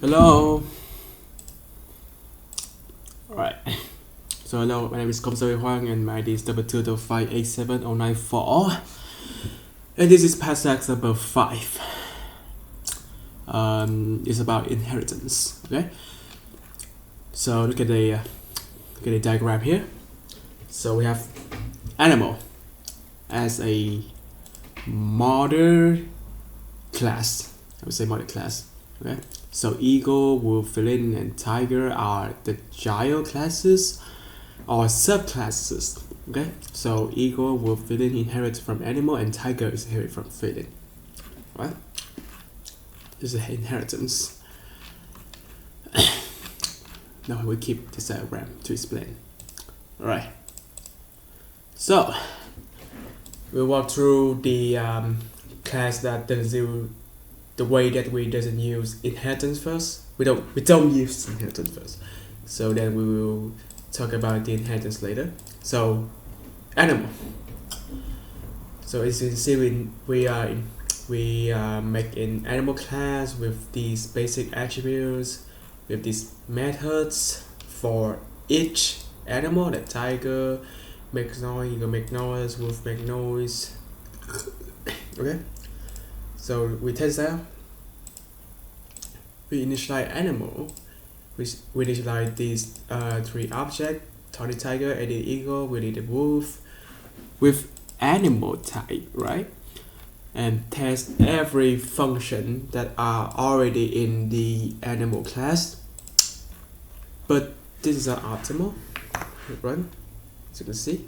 Hello. Alright. So hello, my name is P5.1 and my ID is 225870944. And this is passage number 5. It's about inheritance. Okay. So look at the diagram here. So we have animal as a mother class. I would say mother class. Okay. So eagle, wolf, feline, and tiger are the child classes or subclasses. Okay. So eagle, wolf, feline inherit from animal, and tiger is inherit from feline. Right. This is inheritance. Now we keep this diagram to explain. Alright. So we'll walk through the class that doesn't do the way that we doesn't use inheritance first. We don't use inheritance first. So then we will talk about the inheritance later. So animal. So as you can see, we make an animal class with these basic attributes, with these methods for each animal. The tiger makes noise, eagle make noise, wolf make noise. Okay. So we test out. We initialize animal. We initialize these three objects: Tony tiger, Eddie eagle, we need a wolf with animal type, right? And test every function that are already in the animal class. But this is not optimal. Run, as you can see.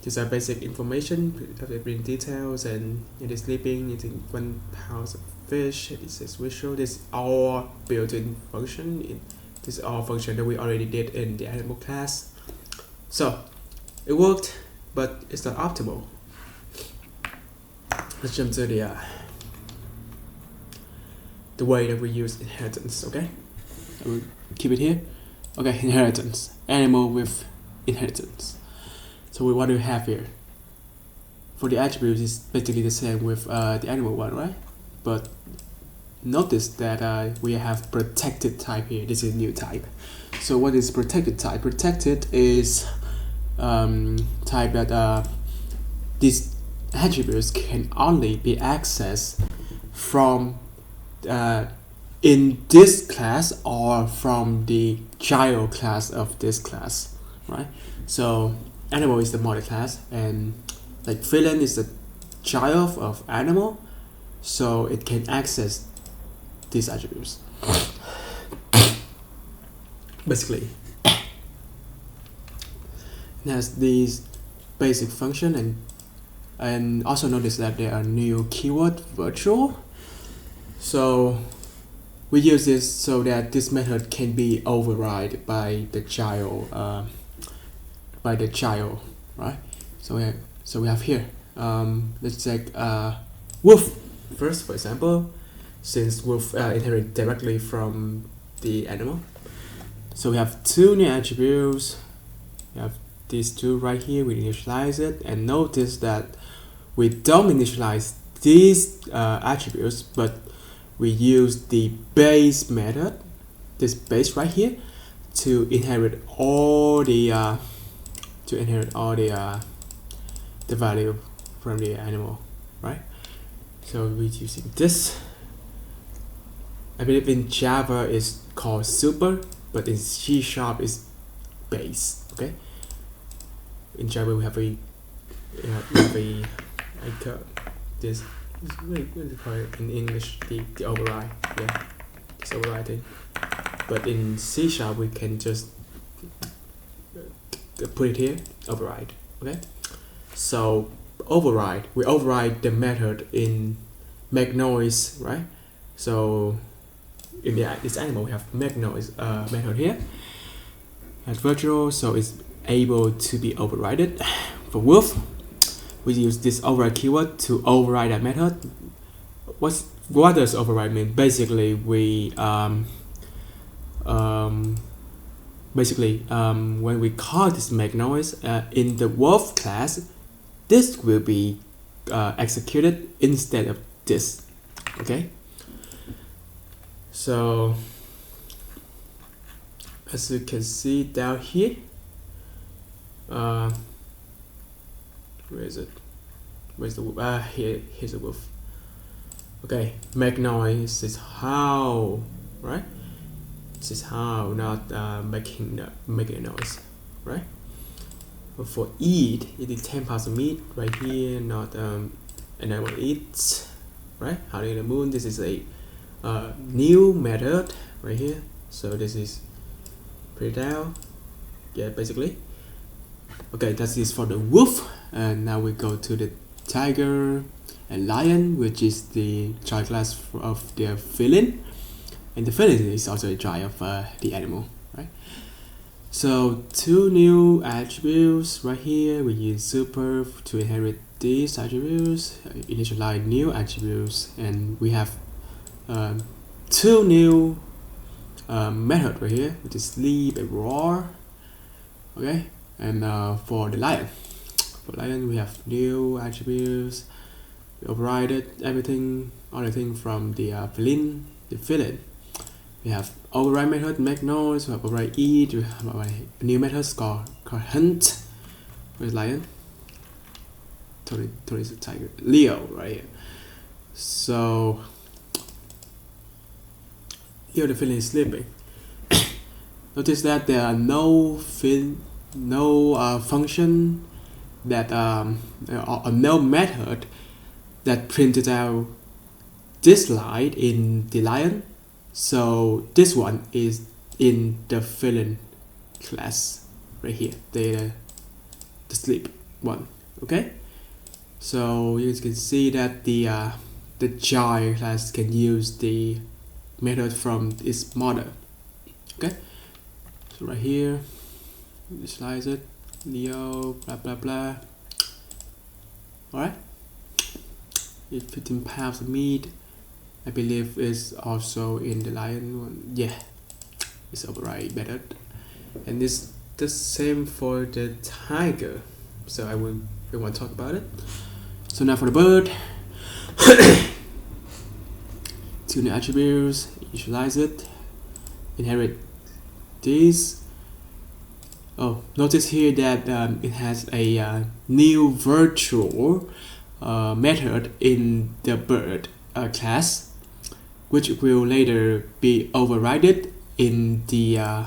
These are basic information. Have to bring details, and it is sleeping, eating 1 pound of fish. It says visual. This is all built-in function. This is all function that we already did in the animal class. So it worked, but it's not optimal. Let's jump to the way that we use inheritance. Okay, I will keep it here. Okay, inheritance. Animal with inheritance. So what do we have here? For the attributes, is basically the same with the animal one, right? But notice that we have protected type here. This is a new type. So what is protected type? Protected is type that these attributes can only be accessed from in this class or from the child class of this class, right? So animal is the mother class, and like feline is the child of animal, so it can access these attributes. Basically, it has these basic function, and also notice that there are new keyword virtual. So we use this so that this method can be override by the child. Right? So we have here. Let's take wolf first, for example, since wolf inherit directly from the animal. So we have two new attributes. We have these two right here. We initialize it, and notice that we don't initialize these attributes, but we use the base method, this base right here, to inherit all the the value from the animal, right? So we're using this. I believe in Java is called super, but in C# is base. Okay. In Java we have this. What do you call it in English? The override. Yeah, this override thing. But in C# we can just put it here, override. Okay, so override, we override the method in make noise, right? So in this animal we have make noise method here at virtual, so it's able to be overridden. For wolf, we use this override keyword to override that method. What does override mean? Basically we when we call this make noise in the wolf class, this will be executed instead of this. Okay, So as you can see down here, where is it? Where's the wolf? Here's the wolf. Okay, make noise is how, right? This is how, not making a noise, right? But for eat, it is 10 pounds of meat right here, not animal eats, right? Howling in the moon. This is a new method right here. So this is pretty down, yeah, basically. Okay, that is for the wolf, and now we go to the tiger and lion, which is the child class of the feline, and the feline is also a child of the animal, right? So two new attributes right here. We use super to inherit these attributes, initialize new attributes, and we have two new method right here, which is sleep and roar. Okay, and for the lion, we have new attributes. We overrided everything, from the feline. We have override method, make noise. We have override eat. We have a new method called hunt. Where's lion? Tony is a tiger. Leo right here. So here the feline is sleeping. Notice that there are no function that or no method that printed out this line in the lion. So this one is in the feline class right here, the sleep one. Okay, so you can see that the child class can use the method from its mother. Okay, so right here, initialize it, Leo, blah blah blah. All right, it's 15 pounds of meat. I believe is also in the lion one. Yeah, it's override method, and it's the same for the tiger. So I want to talk about it. So now for the bird, two new attributes, initialize it, inherit these. Oh, notice here that it has a new virtual method in the bird class, which will later be overridden in the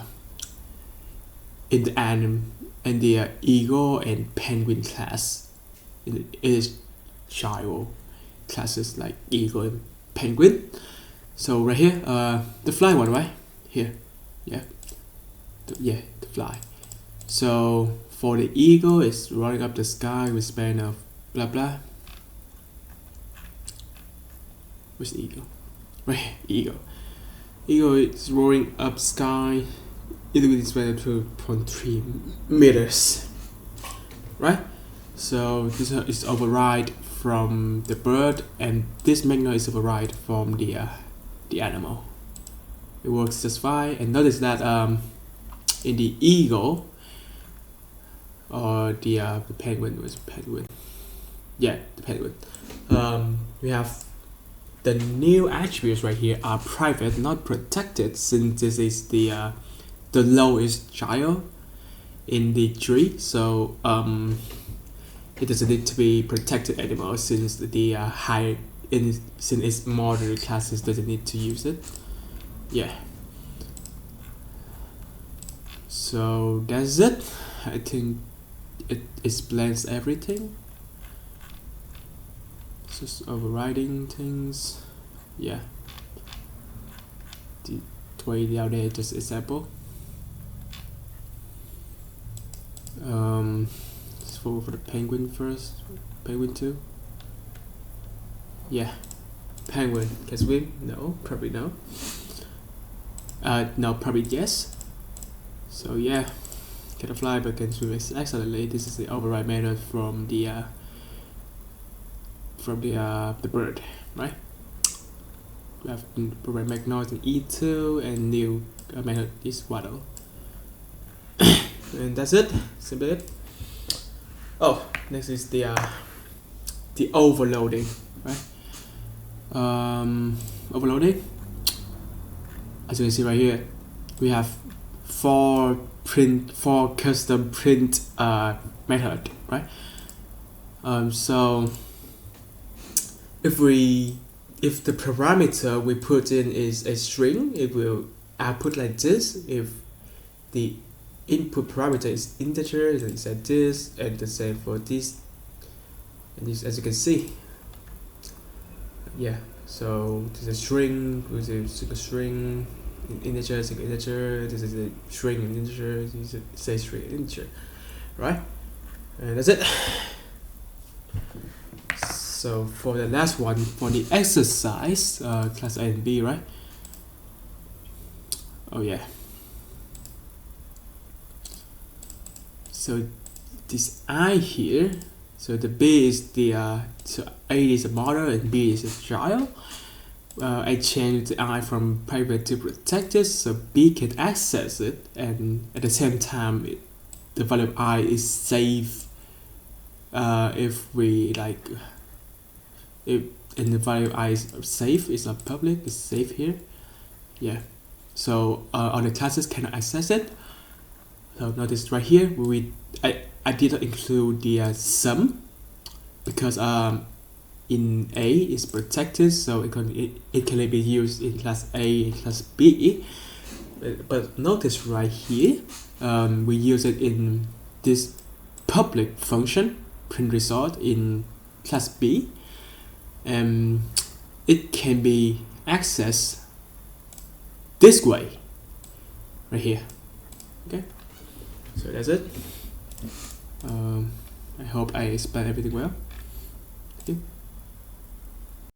eagle and penguin class. It is child classes like eagle and penguin. So right here, the fly one, right here, yeah, the fly. So for the eagle, it's running up the sky with span of blah blah. Where's the eagle? Right here, eagle. Eagle is roaring up sky. It will span of 2.3 meters. Right? So this is override from the bird, and this magnet is override from the animal. It works just fine. And notice that in the eagle or the penguin, was penguin. Yeah, the penguin. We have the new attributes right here are private, not protected, since this is the lowest child in the tree. So it doesn't need to be protected anymore, since the high since its moderate classes doesn't need to use it. Yeah. So that's it. I think it explains everything. It's just overriding things. Yeah. The way down there, just example. Let's for the penguin first. Penguin 2. Yeah. Penguin can swim? No, probably no. No, probably yes. So yeah, can fly but can swim excellently. This is the override method from the bird, right? We have program make noise and E2, and new method is waddle. And that's it. Simply it. Oh, next is the overloading, right? Overloading. as you can see right here, we have four custom print method, right? So if the parameter we put in is a string, it will output like this. If the input parameter is integer, then it's like this, and the same for this. And this, as you can see, yeah. So this is a string, this is a single string, integer, single integer. This is a string, integer. This is a string, integer, right? And that's it. So for the last one, for the exercise, class A and B, right? Oh yeah. So this I here, so the B is the so A is the mother and B is the child. I changed the I from private to protected, so B can access it, and at the same time, the value of I is safe. If we like, and the value of I is safe, it's not public, it's safe here. Yeah. So other classes cannot access it. So notice right here, I did not include the sum because in A is protected, so it can be used in class A and class B. But notice right here, we use it in this public function print result in class B. It can be accessed this way, right here. Okay, so that's it. I hope I explained everything well. Thank you.